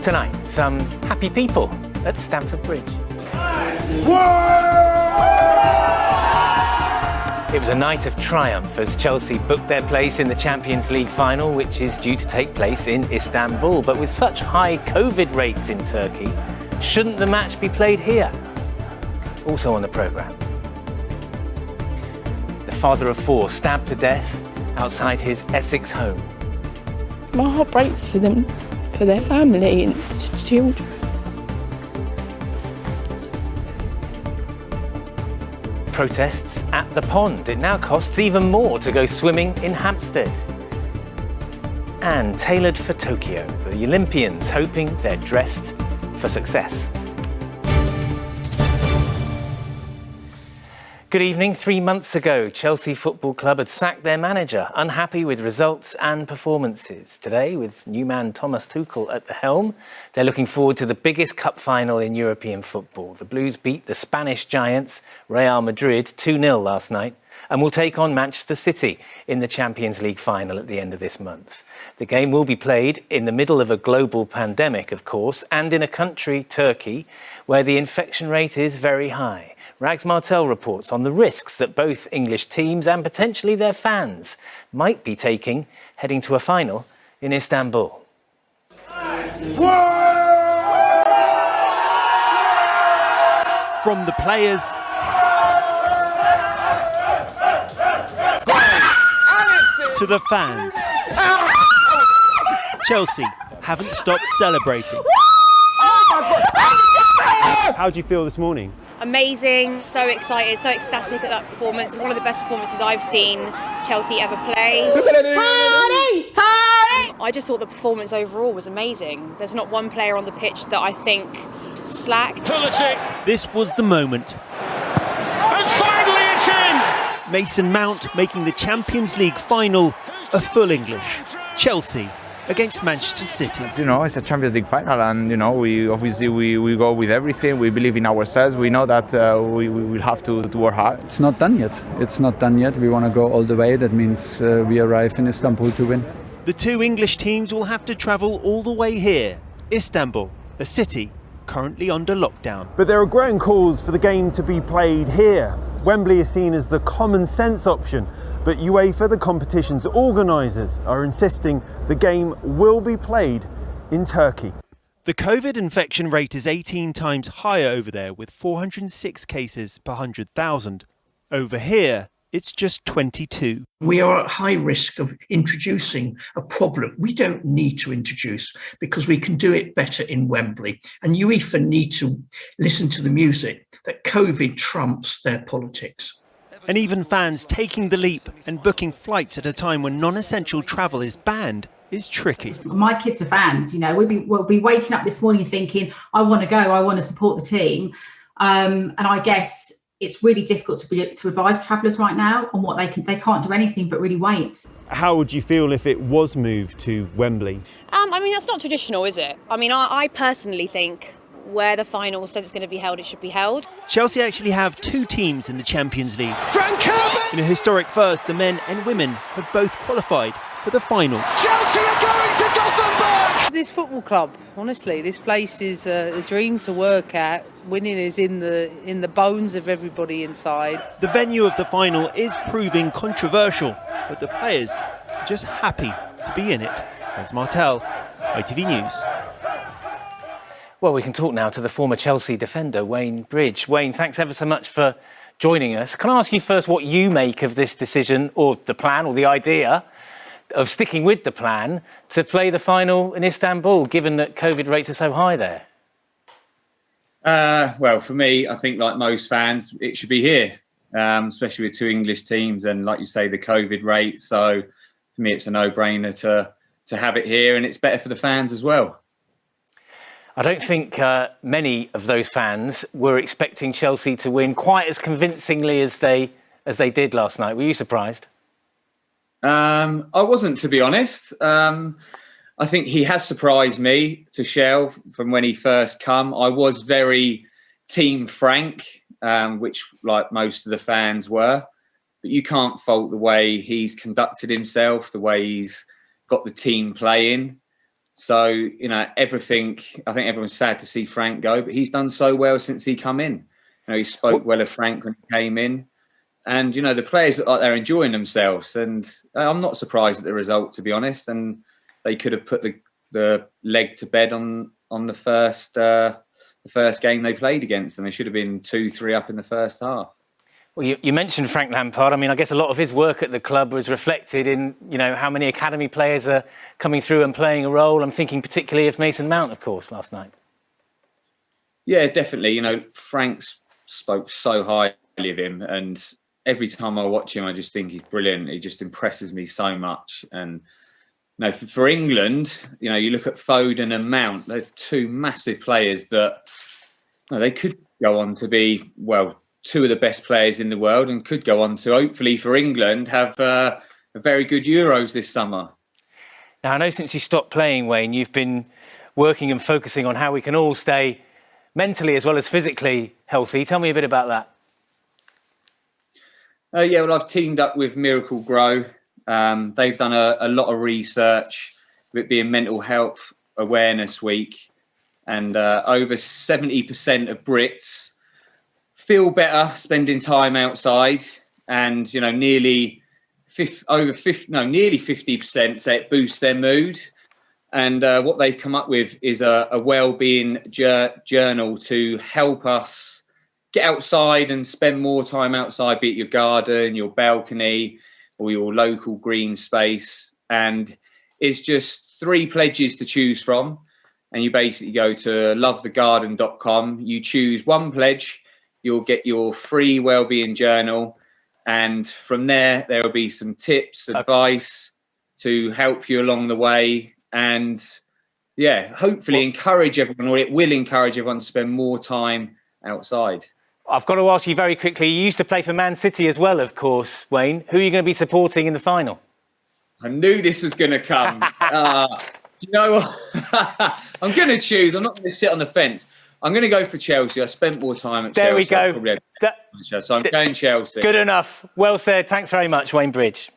Tonight, some happy people at Stamford Bridge. It was a night of triumph as Chelsea booked their place in the Champions League final, which is due to take place in Istanbul. But with such high COVID rates in Turkey, shouldn't the match be played here? Also on the programme, the father of four stabbed to death outside his Essex home. My heart breaks for them, for their family and children. Protests at the pond. It now costs even more to go swimming in Hampstead. And tailored for Tokyo, the Olympians hoping they're dressed for success. Good evening. 3 months ago, Chelsea Football Club had sacked their manager, unhappy with results and performances. Today, with new man Thomas Tuchel at the helm, they're looking forward to the biggest cup final in European football. The Blues beat the Spanish giants, Real Madrid, 2-0 last night, and will take on Manchester City in the Champions League final at the end of this month. The game will be played in the middle of a global pandemic, of course, and in a country, Turkey, where the infection rate is very high. Rags Martel reports on the risks that both English teams and potentially their fans might be taking heading to a final in Istanbul. From the players to the fans, Chelsea haven't stopped celebrating. How do you feel this morning? Amazing, so excited, so ecstatic at that performance. It's one of the best performances I've seen Chelsea ever play. Party! Party! I just thought the performance overall was amazing. There's not one player on the pitch that I think slacked. This was the moment. And finally it's in! Mason Mount making the Champions League final a full English. Chelsea against Manchester City. You know, it's a Champions League final, and you know, we go with everything. We believe in ourselves. We know that we will have to work hard. It's not done yet. It's not done yet. We want to go all the way. That means we arrive in Istanbul to win. The two English teams will have to travel all the way here, Istanbul, a city currently under lockdown. But there are growing calls for the game to be played here. Wembley is seen as the common sense option, but UEFA, the competition's organisers, are insisting the game will be played in Turkey. The COVID infection rate is 18 times higher over there, with 406 cases per 100,000. Over here, it's just 22. We are at high risk of introducing a problem we don't need to introduce because we can do it better in Wembley. And UEFA need to listen to the music that COVID trumps their politics. And even fans taking the leap and booking flights at a time when non-essential travel is banned is tricky. My kids are fans, you know, we'll be waking up this morning thinking, I want to go, I want to support the team. And I guess it's really difficult to advise travellers right now on what they can't do anything but really wait. How would you feel if it was moved to Wembley? I mean, that's not traditional, is it? I mean, I personally think where the final says it's going to be held, it should be held. Chelsea actually have two teams in the Champions League. In a historic first, the men and women have both qualified for the final. Chelsea are going to Gothenburg! This football club, honestly, this place is a dream to work at. Winning is in the bones of everybody inside. The venue of the final is proving controversial, but the players are just happy to be in it. Thanks, Martel, ITV News. Well, we can talk now to the former Chelsea defender, Wayne Bridge. Wayne, thanks ever so much for joining us. Can I ask you first what you make of this decision, or the plan, or the idea of sticking with the plan to play the final in Istanbul, given that COVID rates are so high there? Well, for me, I think like most fans, it should be here, especially with two English teams and, like you say, the COVID rate. So for me, it's a no-brainer to have it here, and it's better for the fans as well. I don't think many of those fans were expecting Chelsea to win quite as convincingly as they did last night. Were you surprised? I wasn't, to be honest. I think he has surprised me, Tuchel, from when he first come. I was very Team Frank, which like most of the fans were. But you can't fault the way he's conducted himself, the way he's got the team playing. So, you know, everything, I think everyone's sad to see Frank go, but he's done so well since he come in. You know, he spoke well of Frank when he came in. And, you know, the players look like they're enjoying themselves. And I'm not surprised at the result, to be honest. And they could have put the leg to bed on the first game they played against them. They should have been 2-3 up in the first half. Well, you mentioned Frank Lampard. I mean, I guess a lot of his work at the club was reflected in, you know, how many academy players are coming through and playing a role. I'm thinking particularly of Mason Mount, of course, last night. Yeah, definitely. You know, Frank spoke so highly of him, and every time I watch him, I just think he's brilliant. He just impresses me so much. And you know, for England, you know, you look at Foden and Mount, they're two massive players that, you know, they could go on to be, well, two of the best players in the world, and could go on to, hopefully for England, have a very good Euros this summer. Now, I know since you stopped playing, Wayne, you've been working and focusing on how we can all stay mentally as well as physically healthy. Tell me a bit about that. Yeah, well, I've teamed up with Miracle Grow. They've done a lot of research with it being Mental Health Awareness Week, and over 70% of Brits feel better spending time outside, and you know, nearly 50% say it boosts their mood. And what they've come up with is a well-being journal to help us get outside and spend more time outside, be it your garden, your balcony, or your local green space. And it's just 3 pledges to choose from. And you basically go to lovethegarden.com. You choose 1 pledge, you'll get your free wellbeing journal. And from there will be some tips, advice to help you along the way. And yeah, hopefully encourage everyone, or it will encourage everyone to spend more time outside. I've got to ask you very quickly, you used to play for Man City as well, of course, Wayne. Who are you going to be supporting in the final? I knew this was going to come. You know what? I'm going to choose. I'm not going to sit on the fence. I'm going to go for Chelsea. I spent more time at Chelsea. There we go. So I'm going Chelsea. Good enough. Well said. Thanks very much, Wayne Bridge.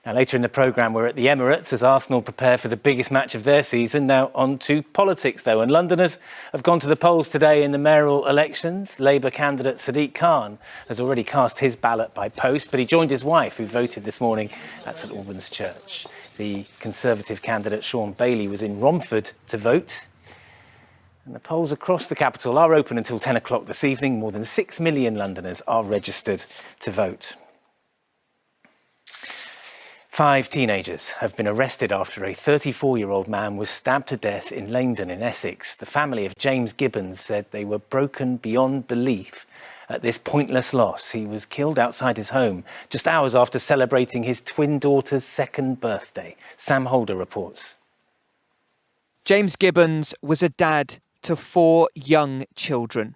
Now, later in the programme, we're at the Emirates as Arsenal prepare for the biggest match of their season. Now, on to politics, though. And Londoners have gone to the polls today in the mayoral elections. Labour candidate Sadiq Khan has already cast his ballot by post, but he joined his wife, who voted this morning at St Albans Church. The Conservative candidate Sean Bailey was in Romford to vote. And the polls across the capital are open until 10 o'clock this evening. More than 6 million Londoners are registered to vote. 5 teenagers have been arrested after a 34-year-old man was stabbed to death in Leindon in Essex. The family of James Gibbons said they were broken beyond belief at this pointless loss. He was killed outside his home just hours after celebrating his twin daughter's 2nd birthday. Sam Holder reports. James Gibbons was a dad to 4 young children.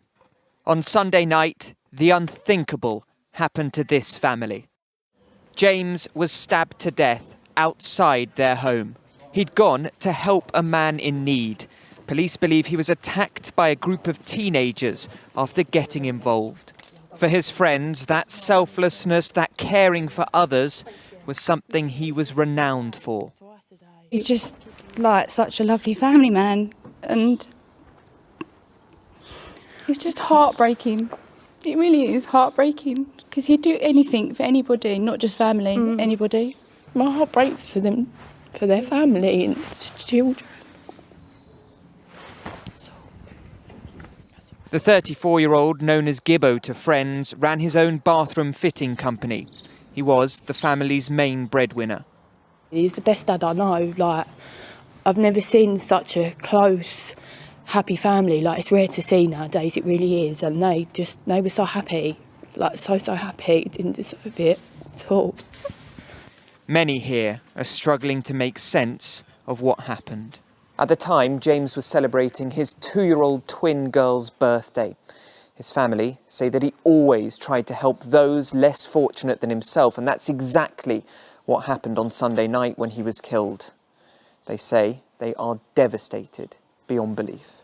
On Sunday night, the unthinkable happened to this family. James was stabbed to death outside their home. He'd gone to help a man in need. Police believe he was attacked by a group of teenagers after getting involved. For his friends, that selflessness, that caring for others, was something he was renowned for. He's just like such a lovely family man, and it's just heartbreaking. It really is heartbreaking, because he'd do anything for anybody, not just family, anybody. My heart breaks for them, for their family and children. The 34-year-old, known as Gibbo to friends, ran his own bathroom fitting company. He was the family's main breadwinner. He's the best dad I know. Like, I've never seen such a close, happy family. Like, it's rare to see nowadays, it really is. And they were so happy, like so happy, didn't deserve it at all. Many here are struggling to make sense of what happened. At the time, James was celebrating his 2-year-old twin girl's birthday. His family say that he always tried to help those less fortunate than himself, and that's exactly what happened on Sunday night when he was killed. They say they are devastated beyond belief.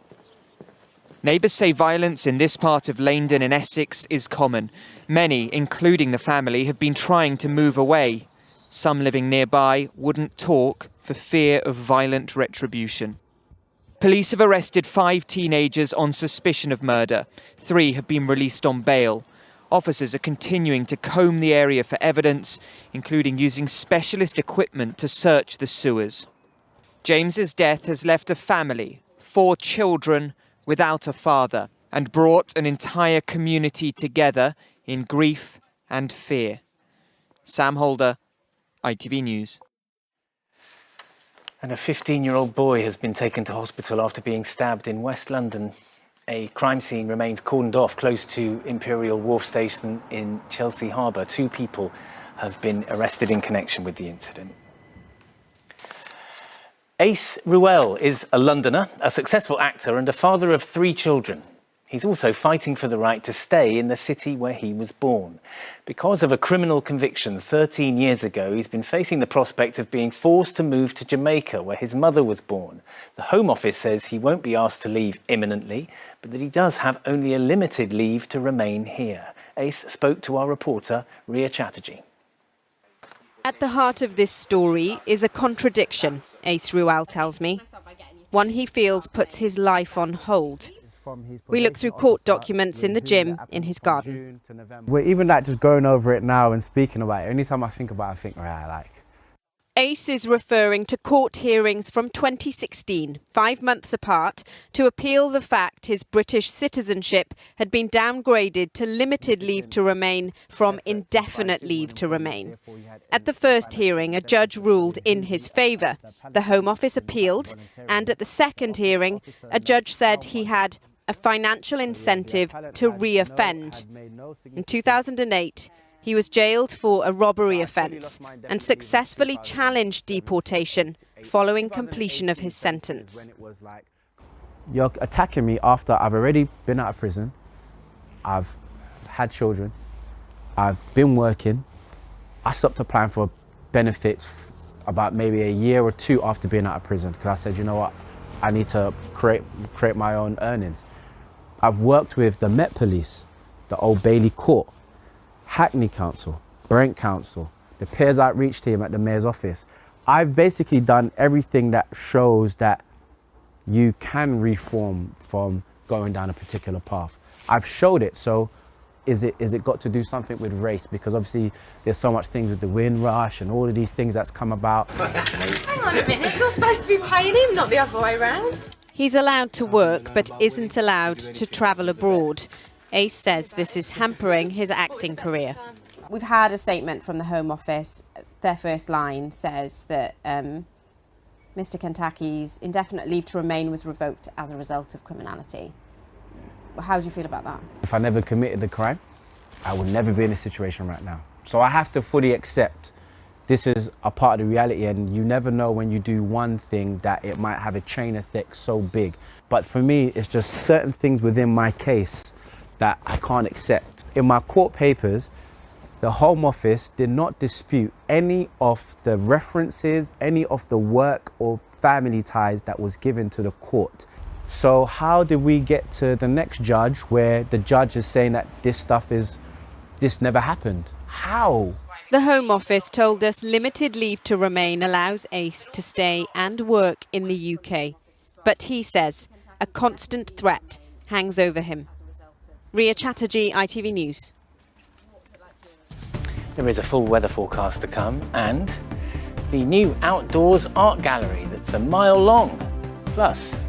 Neighbours say violence in this part of Leindon in Essex is common. Many, including the family, have been trying to move away. Some living nearby wouldn't talk for fear of violent retribution. Police have arrested 5 teenagers on suspicion of murder. 3 have been released on bail. Officers are continuing to comb the area for evidence, including using specialist equipment to search the sewers. James's death has left a family, 4 children, without a father, and brought an entire community together in grief and fear. Sam Holder, ITV News. And a 15-year-old boy has been taken to hospital after being stabbed in West London. A crime scene remains cordoned off close to Imperial Wharf Station in Chelsea Harbour. 2 people have been arrested in connection with the incident. Ace Ruel is a Londoner, a successful actor and a father of 3 children. He's also fighting for the right to stay in the city where he was born. Because of a criminal conviction 13 years ago, he's been facing the prospect of being forced to move to Jamaica, where his mother was born. The Home Office says he won't be asked to leave imminently, but that he does have only a limited leave to remain here. Ace spoke to our reporter, Ria Chatterjee. At the heart of this story is a contradiction, Ace Ruel tells me. One he feels puts his life on hold. We look through court documents in the gym in his garden. Well, even like just going over it now and speaking about it, anytime I think about it, I think, right, like. Ace is referring to court hearings from 2016, 5 months apart, to appeal the fact his British citizenship had been downgraded to limited leave to remain from indefinite leave to remain. At the first hearing, a judge ruled in his favour. The Home Office appealed, and at the second hearing, a judge said he had a financial incentive to re-offend. In 2008, he was jailed for a robbery offence and successfully challenged deportation following completion of his sentence. You're attacking me after I've already been out of prison, I've had children, I've been working. I stopped applying for benefits about maybe a year or 2 after being out of prison because I said, you know what, I need to create my own earnings. I've worked with the Met Police, the Old Bailey Court, Hackney Council, Brent Council, the Peers Outreach Team at the Mayor's Office. I've basically done everything that shows that you can reform from going down a particular path. I've showed it, so is it got to do something with race? Because obviously there's so much things with the Windrush and all of these things that's come about. Hang on a minute, you're supposed to be paying him, not the other way round. He's allowed to work, but isn't allowed to travel abroad. Ace says this is hampering his acting career. We've had a statement from the Home Office. Their first line says that Mr. Kentaki's indefinite leave to remain was revoked as a result of criminality. How do you feel about that? If I never committed the crime, I would never be in this situation right now. So I have to fully accept this is a part of the reality, and you never know when you do one thing that it might have a chain effect so big. But for me, it's just certain things within my case that I can't accept. In my court papers, the Home Office did not dispute any of the references, any of the work or family ties that was given to the court. So how did we get to the next judge where the judge is saying that this never happened? How? The Home Office told us limited leave to remain allows Ace to stay and work in the UK. But he says a constant threat hangs over him. Ria Chatterjee, ITV News. There is a full weather forecast to come and the new outdoors art gallery that's a mile long. Plus,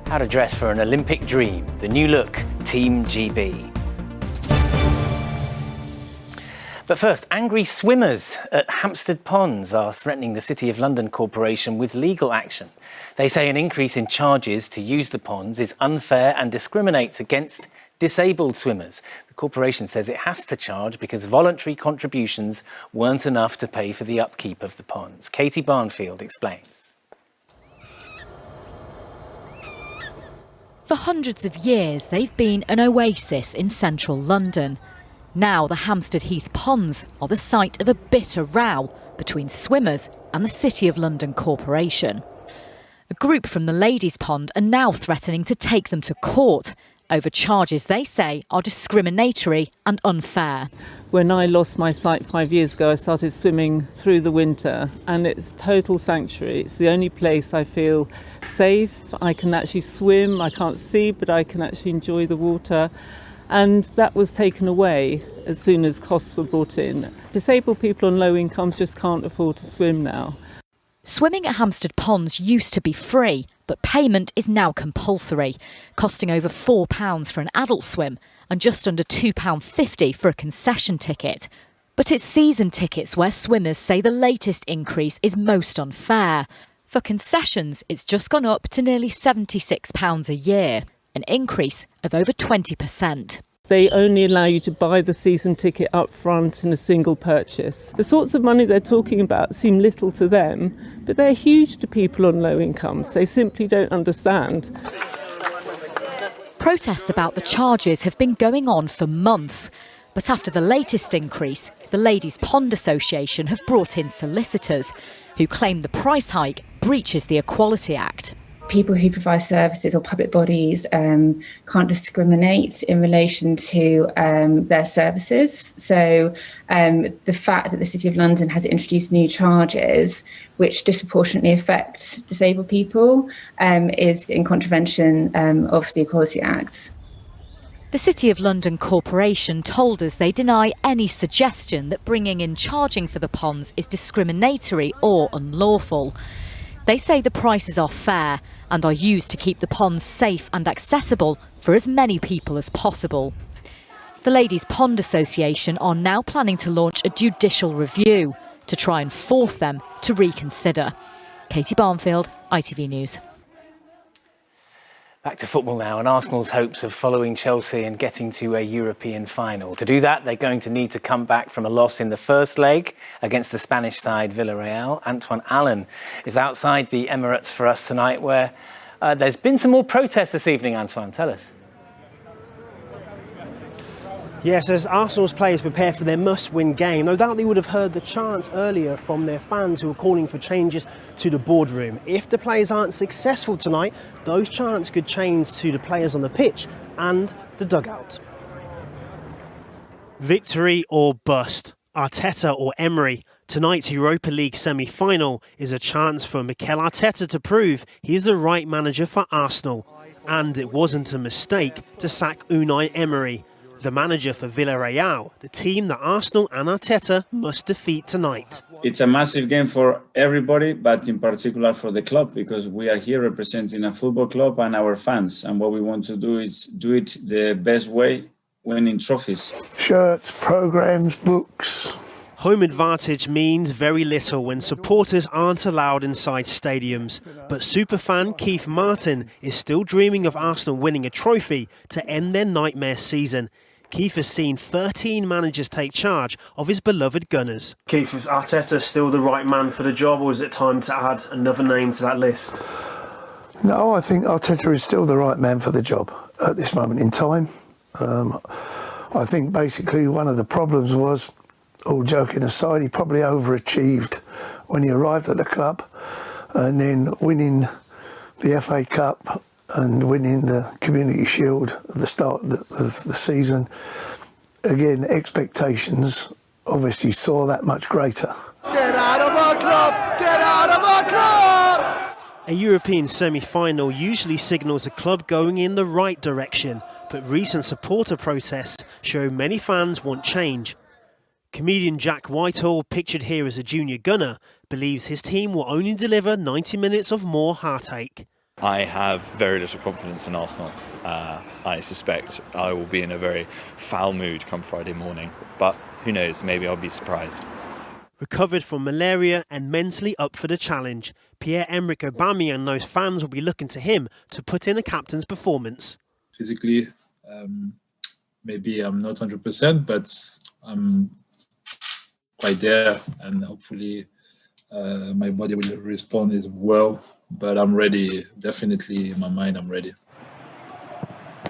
how to dress for an Olympic dream, the new look, Team GB. But first, angry swimmers at Hampstead Ponds are threatening the City of London Corporation with legal action. They say an increase in charges to use the ponds is unfair and discriminates against disabled swimmers. The corporation says it has to charge because voluntary contributions weren't enough to pay for the upkeep of the ponds. Katie Barnfield explains. For hundreds of years, they've been an oasis in central London. Now the Hampstead Heath Ponds are the site of a bitter row between swimmers and the City of London Corporation. A group from the Ladies' Pond are now threatening to take them to court, over charges they say are discriminatory and unfair. When I lost my sight 5 years ago, I started swimming through the winter, and it's total sanctuary. It's the only place I feel safe. I can actually swim. I can't see, but I can actually enjoy the water. And that was taken away as soon as costs were brought in. Disabled people on low incomes just can't afford to swim now. Swimming at Hampstead Ponds used to be free, but payment is now compulsory, costing over £4 for an adult swim and just under £2.50 for a concession ticket. But it's season tickets where swimmers say the latest increase is most unfair. For concessions, it's just gone up to nearly £76 a year, an increase of over 20%. They only allow you to buy the season ticket up front in a single purchase. The sorts of money they're talking about seem little to them, but they're huge to people on low incomes. They simply don't understand. Protests about the charges have been going on for months. But after the latest increase, the Ladies' Pond Association have brought in solicitors who claim the price hike breaches the Equality Act. People who provide services or public bodies can't discriminate in relation to their services. So the fact that the City of London has introduced new charges which disproportionately affect disabled people is in contravention of the Equality Act. The City of London Corporation told us they deny any suggestion that bringing in charging for the ponds is discriminatory or unlawful. They say the prices are fair and are used to keep the ponds safe and accessible for as many people as possible. The Ladies' Pond Association are now planning to launch a judicial review to try and force them to reconsider. Katie Barnfield, ITV News. Back to football now, and Arsenal's hopes of following Chelsea and getting to a European final. To do that, they're going to need to come back from a loss in the first leg against the Spanish side Villarreal. Antoine Allen is outside the Emirates for us tonight, where there's been some more protests this evening. Antoine, tell us. Yes, as Arsenal's players prepare for their must-win game, no doubt they would have heard the chants earlier from their fans who were calling for changes to the boardroom. If the players aren't successful tonight, those chants could change to the players on the pitch and the dugout. Victory or bust, Arteta or Emery. Tonight's Europa League semi-final is a chance for Mikel Arteta to prove he's the right manager for Arsenal. And it wasn't a mistake to sack Unai Emery, the manager for Villarreal, the team that Arsenal and Arteta must defeat tonight. It's a massive game for everybody, but in particular for the club, because we are here representing a football club and our fans. And what we want to do is do it the best way, winning trophies. Shirts, programmes, books. Home advantage means very little when supporters aren't allowed inside stadiums. But superfan Keith Martin is still dreaming of Arsenal winning a trophy to end their nightmare season. Keith has seen 13 managers take charge of his beloved Gunners. Keith, is Arteta still the right man for the job, or is it time to add another name to that list? No, I think Arteta is still the right man for the job at this moment in time. I think basically one of the problems was, all joking aside, he probably overachieved when he arrived at the club, and then winning the FA Cup and winning the Community Shield at the start of the season. Again, expectations obviously saw that much greater. Get out of our club! Get out of our club! A European semi-final usually signals a club going in the right direction, but recent supporter protests show many fans want change. Comedian Jack Whitehall, pictured here as a junior gunner, believes his team will only deliver 90 minutes of more heartache. I have very little confidence in Arsenal. I suspect I will be in a very foul mood come Friday morning, but who knows, maybe I'll be surprised. Recovered from malaria and mentally up for the challenge, Pierre-Emerick Aubameyang knows fans will be looking to him to put in a captain's performance. Physically, maybe I'm not 100%, but I'm quite there, and hopefully my body will respond as well. But I'm ready, definitely in my mind I'm ready.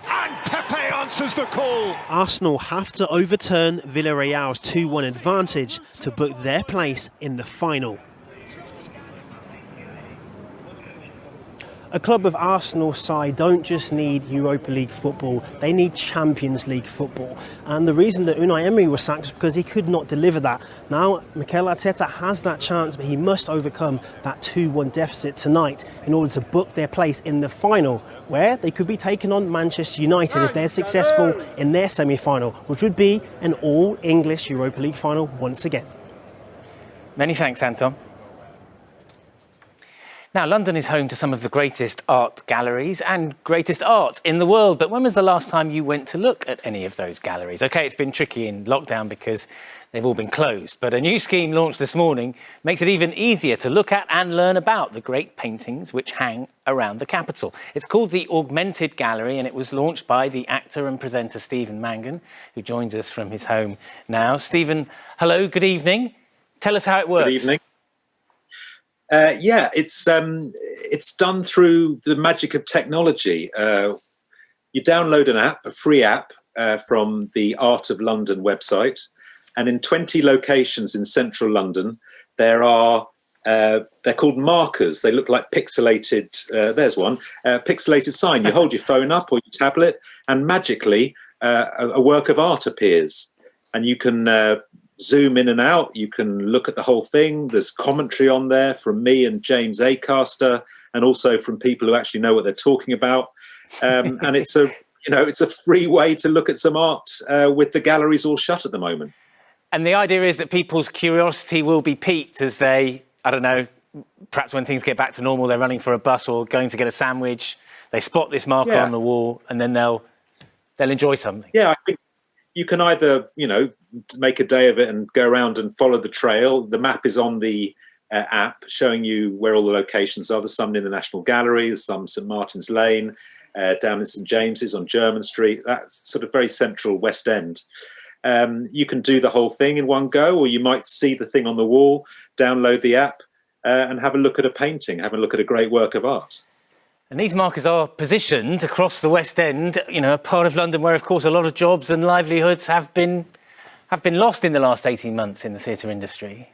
And Pepe answers the call. Arsenal have to overturn Villarreal's 2-1 advantage to book their place in the final. A club of Arsenal's size don't just need Europa League football, they need Champions League football. And the reason that Unai Emery was sacked was because he could not deliver that. Now, Mikel Arteta has that chance, but he must overcome that 2-1 deficit tonight in order to book their place in the final, where they could be taking on Manchester United if they're successful in their semi-final, which would be an all-English Europa League final once again. Many thanks, Anton. Now, London is home to some of the greatest art galleries and greatest art in the world. But when was the last time you went to look at any of those galleries? OK, it's been tricky in lockdown because they've all been closed. But a new scheme launched this morning makes it even easier to look at and learn about the great paintings which hang around the capital. It's called the Augmented Gallery, and it was launched by the actor and presenter Stephen Mangan, who joins us from his home now. Stephen, hello, good evening. Tell us how it works. Good evening. Yeah, it's done through the magic of technology. You download an app, a free app, from the Art of London website, and in 20 locations in central London, there are, they're called markers. They look like pixelated, there's one, pixelated sign. You hold your phone up or your tablet, and magically a work of art appears. And you can zoom in and out, you can look at the whole thing. There's commentary on there from me and James Acaster, and also from people who actually know what they're talking about. And it's a free way to look at some art with the galleries all shut at the moment. And the idea is that people's curiosity will be piqued as they, I don't know, perhaps when things get back to normal, they're running for a bus or going to get a sandwich, they spot this marker on the wall, and then they'll enjoy something. Yeah, I think you can either, make a day of it and go around and follow the trail. The map is on the app showing you where all the locations are. There's some in the National Gallery, there's some St Martin's Lane, down in St James's on Jermyn Street. That's sort of very central West End. You can do the whole thing in one go, or you might see the thing on the wall, download the app and have a look at a painting, have a look at a great work of art. And these markers are positioned across the West End, a part of London where, of course, a lot of jobs and livelihoods have been lost in the last 18 months in the theatre industry.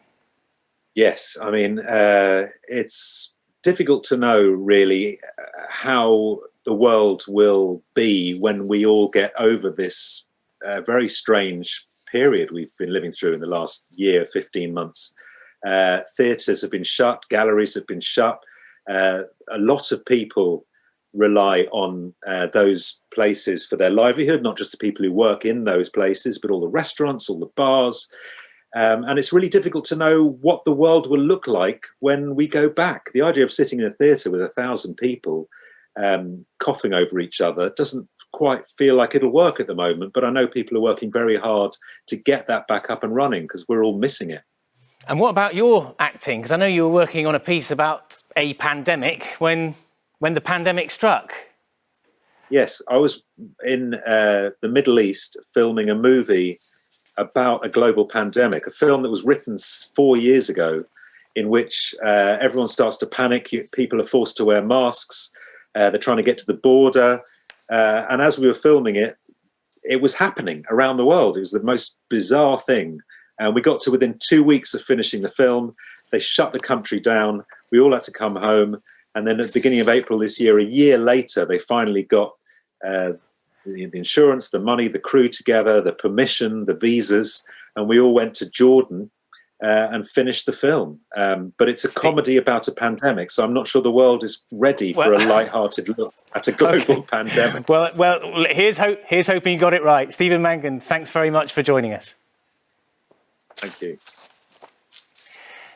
Yes, I mean, it's difficult to know, really, how the world will be when we all get over this very strange period we've been living through in the last year, 15 months. Theatres have been shut, galleries have been shut. A lot of people rely on those places for their livelihood, not just the people who work in those places, but all the restaurants, all the bars. And it's really difficult to know what the world will look like when we go back. The idea of sitting in a theatre with 1,000 people coughing over each other doesn't quite feel like it'll work at the moment, but I know people are working very hard to get that back up and running because we're all missing it. And what about your acting? Because I know you were working on a piece about a pandemic when the pandemic struck. Yes, I was in the Middle East filming a movie about a global pandemic, a film that was written 4 years ago, in which everyone starts to panic. People are forced to wear masks. They're trying to get to the border. And as we were filming it, it was happening around the world. It was the most bizarre thing. And we got to within 2 weeks of finishing the film. They shut the country down. We all had to come home. And then at the beginning of April this year, a year later, they finally got the insurance, the money, the crew together, the permission, the visas. And we all went to Jordan and finished the film. But it's a comedy about a pandemic. So I'm not sure the world is ready for a light-hearted look at a global pandemic. Well, here's hoping you got it right. Stephen Mangan, thanks very much for joining us. Thank you.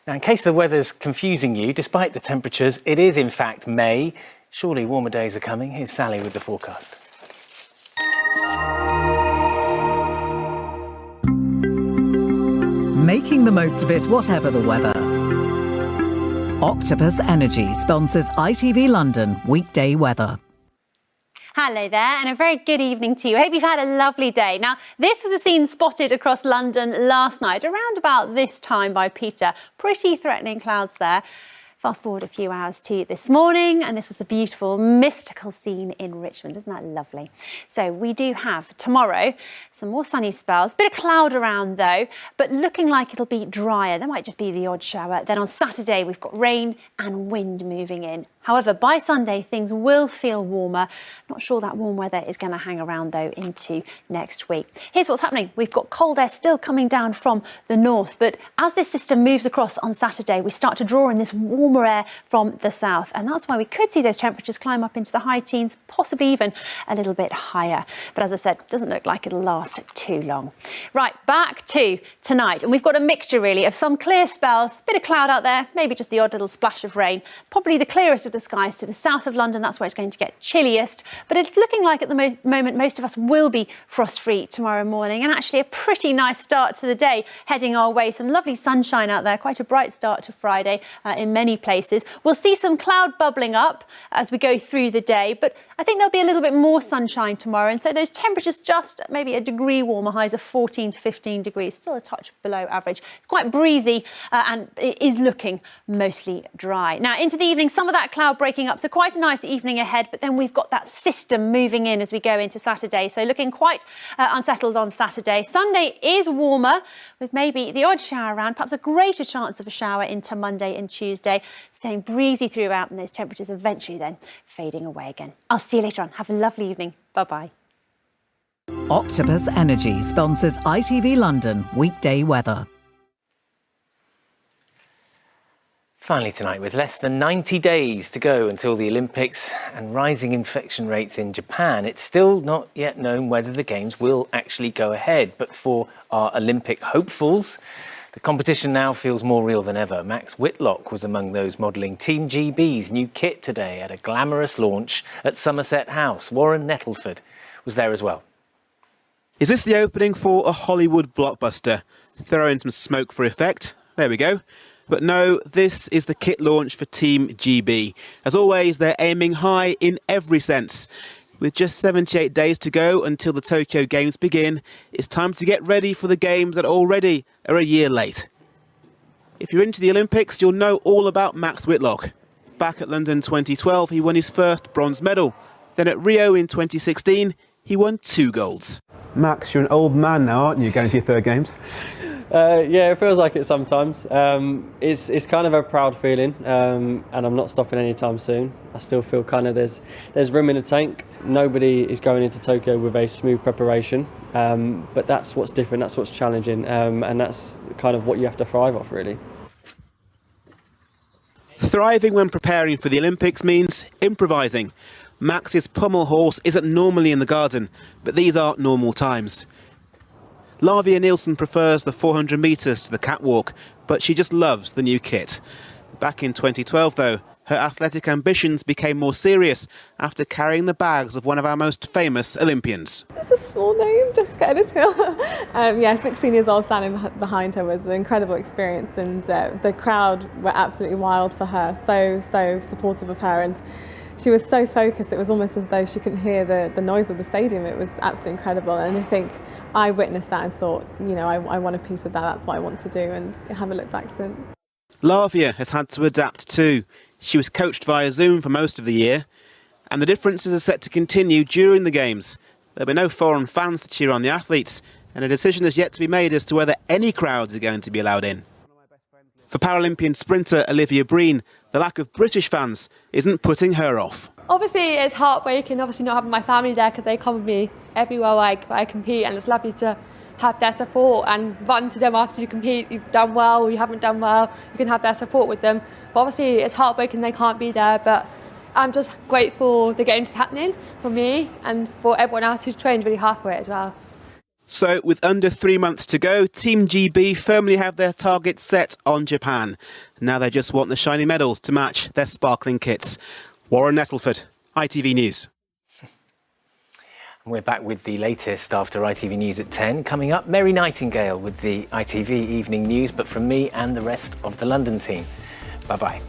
Now, in case the weather's confusing you, despite the temperatures, it is in fact May. Surely warmer days are coming. Here's Sally with the forecast. Making the most of it, whatever the weather. Octopus Energy sponsors ITV London weekday weather. Hello there, and a very good evening to you. I hope you've had a lovely day. Now, this was a scene spotted across London last night, around about this time by Peter. Pretty threatening clouds there. Fast forward a few hours to this morning, and this was a beautiful, mystical scene in Richmond. Isn't that lovely? So we do have tomorrow some more sunny spells. Bit of cloud around though, but looking like it'll be drier. There might just be the odd shower. Then on Saturday, we've got rain and wind moving in. However, by Sunday, things will feel warmer. Not sure that warm weather is going to hang around, though, into next week. Here's what's happening. We've got cold air still coming down from the north, but as this system moves across on Saturday, we start to draw in this warmer air from the south, and that's why we could see those temperatures climb up into the high teens, possibly even a little bit higher. But as I said, it doesn't look like it'll last too long. Right, back to tonight, and we've got a mixture, really, of some clear spells, a bit of cloud out there, maybe just the odd little splash of rain. Probably the clearest of the skies to the south of London. That's where it's going to get chilliest, but it's looking like at the moment most of us will be frost-free tomorrow morning, and actually a pretty nice start to the day heading our way. Some lovely sunshine out there, quite a bright start to Friday in many places. We'll see some cloud bubbling up as we go through the day, but I think there'll be a little bit more sunshine tomorrow, and so those temperatures just maybe a degree warmer, highs of 14 to 15 degrees, still a touch below average. It's quite breezy and it is looking mostly dry. Now into the evening, some of that cloud breaking up, so quite a nice evening ahead, but then we've got that system moving in as we go into Saturday, so looking quite unsettled on Saturday. Sunday is warmer with maybe the odd shower around, perhaps a greater chance of a shower into Monday and Tuesday, staying breezy throughout, and those temperatures eventually then fading away again. I'll see you later on. Have a lovely evening. Bye-bye. Octopus Energy sponsors ITV London weekday weather. Finally tonight, with less than 90 days to go until the Olympics and rising infection rates in Japan, it's still not yet known whether the Games will actually go ahead. But for our Olympic hopefuls, the competition now feels more real than ever. Max Whitlock was among those modelling Team GB's new kit today at a glamorous launch at Somerset House. Warren Nettleford was there as well. Is this the opening for a Hollywood blockbuster? Throw in some smoke for effect. There we go. But no, this is the kit launch for Team GB. As always, they're aiming high in every sense. With just 78 days to go until the Tokyo Games begin, it's time to get ready for the Games that already are a year late. If you're into the Olympics, you'll know all about Max Whitlock. Back at London 2012, he won his first bronze medal. Then at Rio in 2016, he won 2 golds. Max, you're an old man now, aren't you, going to your third Games? Yeah, it feels like it sometimes. It's kind of a proud feeling, and I'm not stopping anytime soon. I still feel kind of there's room in the tank. Nobody is going into Tokyo with a smooth preparation, but that's what's different, that's what's challenging, and that's kind of what you have to thrive off, really. Thriving when preparing for the Olympics means improvising. Max's pommel horse isn't normally in the garden, but these aren't normal times. Lavia Nielsen prefers the 400 metres to the catwalk, but she just loves the new kit. Back in 2012, though, her athletic ambitions became more serious after carrying the bags of one of our most famous Olympians. It's a small name, Jessica Ennishill. Yeah, 16 years old, standing behind her was an incredible experience, and the crowd were absolutely wild for her, so supportive of her, and she was so focused, it was almost as though she couldn't hear the noise of the stadium. It was absolutely incredible, and I think I witnessed that and thought, you know, I want a piece of that, that's what I want to do, and I haven't looked back since. Lavia has had to adapt too. She was coached via Zoom for most of the year, and the differences are set to continue during the Games. There'll be no foreign fans to cheer on the athletes, and a decision has yet to be made as to whether any crowds are going to be allowed in. For Paralympian sprinter Olivia Breen, the lack of British fans isn't putting her off. Obviously it's heartbreaking, obviously not having my family there, because they come with me everywhere I compete, and it's lovely to have their support and run to them after you compete. You've done well or you haven't done well, you can have their support with them. But obviously it's heartbreaking they can't be there, but I'm just grateful the Games is happening for me and for everyone else who's trained really hard for it as well. So with under 3 months to go, Team GB firmly have their targets set on Japan. Now they just want the shiny medals to match their sparkling kits. Warren Nettleford, ITV News. We're back with the latest after ITV News at 10. Coming up, Mary Nightingale with the ITV Evening News, but from me and the rest of the London team. Bye-bye.